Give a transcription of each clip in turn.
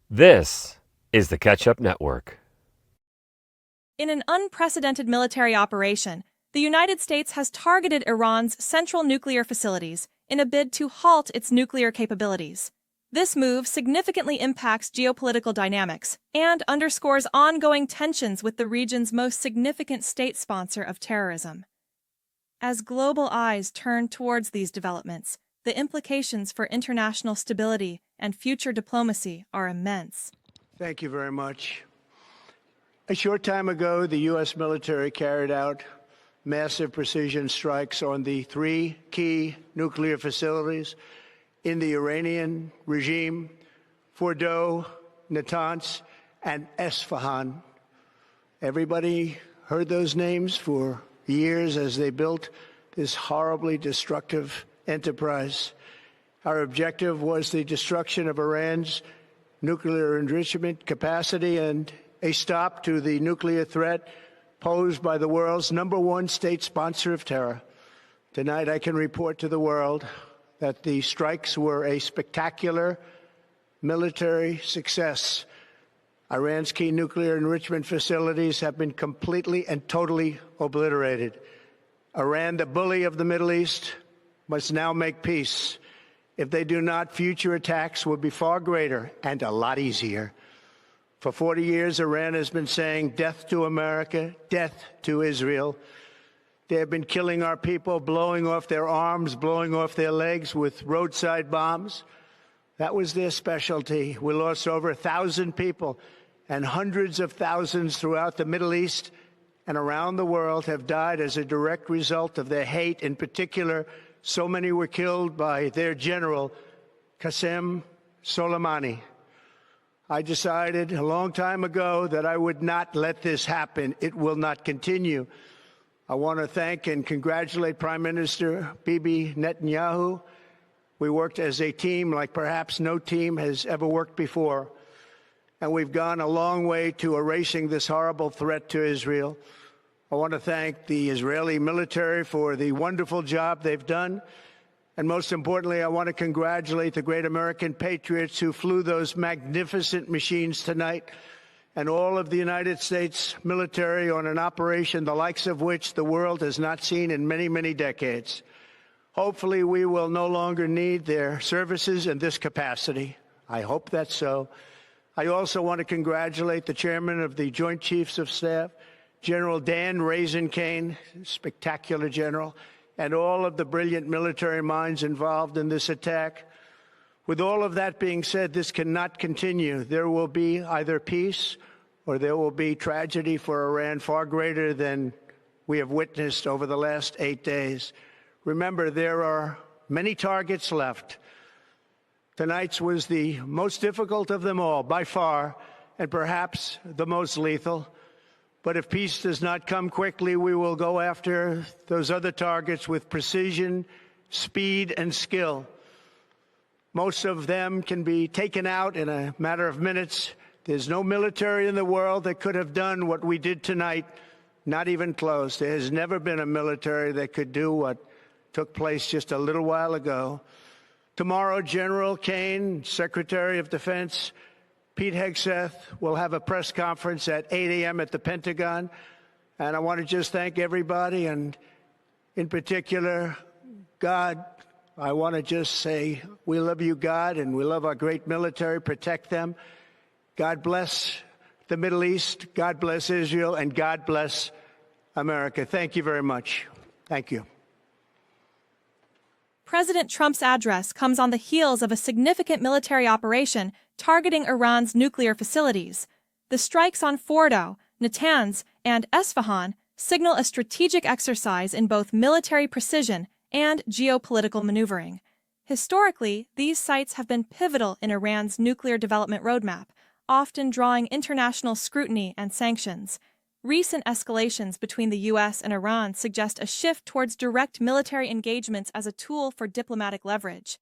This is the Catch-Up Network. In an unprecedented military operation, the United States has targeted Iran's central nuclear facilities in a bid to halt its nuclear capabilities. This move significantly impacts geopolitical dynamics and underscores ongoing tensions with the region's most significant state sponsor of terrorism. As global eyes turn towards these developments, the implications for international stability and future diplomacy are immense. Thank you very much. A short time ago, the U.S. military carried out massive precision strikes on the three key nuclear facilities in the Iranian regime: Fordow, Natanz, and Esfahan. Everybody heard those names for years as they built this horribly destructive enterprise. Our objective was the destruction of Iran's nuclear enrichment capacity and a stop to the nuclear threat posed by the world's #1 state sponsor of terror. Tonight, I can report to the world that the strikes were a spectacular military success. Iran's key nuclear enrichment facilities have been completely and totally obliterated. Iran, the bully of the Middle East, must now make peace. If they do not, future attacks will be far greater and a lot easier. For 40 years, Iran has been saying death to America, death to Israel. They have been killing our people, blowing off their arms, blowing off their legs with roadside bombs. That was their specialty. We lost over 1,000 people, and hundreds of thousands throughout the Middle East and around the world have died as a direct result of their hate. In particular, so many were killed by their general, Qasem Soleimani. I decided a long time ago that I would not let this happen. It will not continue. I want to thank and congratulate Prime Minister Bibi Netanyahu. We worked as a team like perhaps no team has ever worked before. And we've gone a long way to erasing this horrible threat to Israel. I want to thank the Israeli military for the wonderful job they've done. And most importantly, I want to congratulate the great American patriots who flew those magnificent machines tonight, and all of the United States military on an operation the likes of which the world has not seen in many, many decades. Hopefully, we will no longer need their services in this capacity. I hope that's so. I also want to congratulate the chairman of the Joint Chiefs of Staff, General Dan Kane, spectacular general, and all of the brilliant military minds involved in this attack. With all of that being said, this cannot continue. There will be either peace or there will be tragedy for Iran far greater than we have witnessed over the last 8 days. Remember, there are many targets left. Tonight's was the most difficult of them all, by far, and perhaps the most lethal. But if peace does not come quickly, we will go after those other targets with precision, speed, and skill. Most of them can be taken out in a matter of minutes. There's no military in the world that could have done what we did tonight, not even close. There has never been a military that could do what took place just a little while ago. Tomorrow, General Kane, Secretary of Defense, Pete Hegseth will have a press conference at 8 a.m. at the Pentagon. And I want to just thank everybody, and in particular, God. I want to just say we love you, God, and we love our great military. Protect them. God bless the Middle East. God bless Israel. And God bless America. Thank you very much. Thank you. President Trump's address comes on the heels of a significant military operation targeting Iran's nuclear facilities. The strikes on Fordow, Natanz, and Esfahan signal a strategic exercise in both military precision and geopolitical maneuvering. Historically, these sites have been pivotal in Iran's nuclear development roadmap, often drawing international scrutiny and sanctions. Recent escalations between the U.S. and Iran suggest a shift towards direct military engagements as a tool for diplomatic leverage.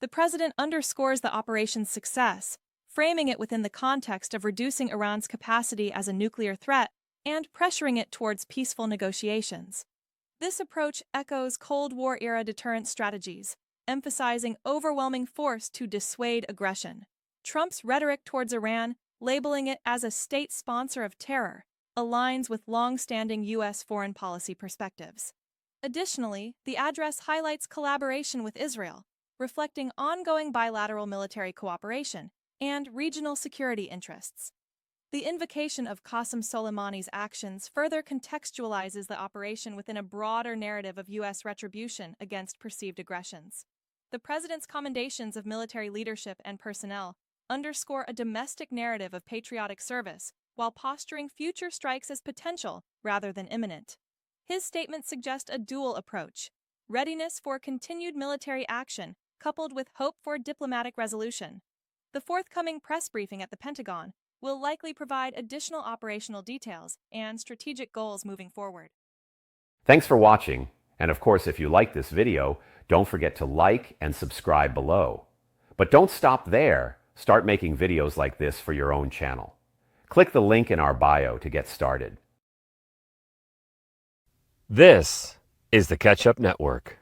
The president underscores the operation's success, framing it within the context of reducing Iran's capacity as a nuclear threat and pressuring it towards peaceful negotiations. This approach echoes Cold War-era deterrence strategies, emphasizing overwhelming force to dissuade aggression. Trump's rhetoric towards Iran, labeling it as a state sponsor of terror, aligns with long-standing U.S. foreign policy perspectives. Additionally, the address highlights collaboration with Israel, reflecting ongoing bilateral military cooperation and regional security interests. The invocation of Qasem Soleimani's actions further contextualizes the operation within a broader narrative of U.S. retribution against perceived aggressions. The president's commendations of military leadership and personnel underscore a domestic narrative of patriotic service while posturing future strikes as potential rather than imminent. His statements suggest a dual approach: readiness for continued military action coupled with hope for diplomatic resolution. The forthcoming press briefing at the Pentagon will likely provide additional operational details and strategic goals moving forward. Thanks for watching, and of course, if you like this video, don't forget to like and subscribe below. But don't stop there. Start making videos like this for your own channel. Click the link in our bio to get started. This is the Catch Up Network.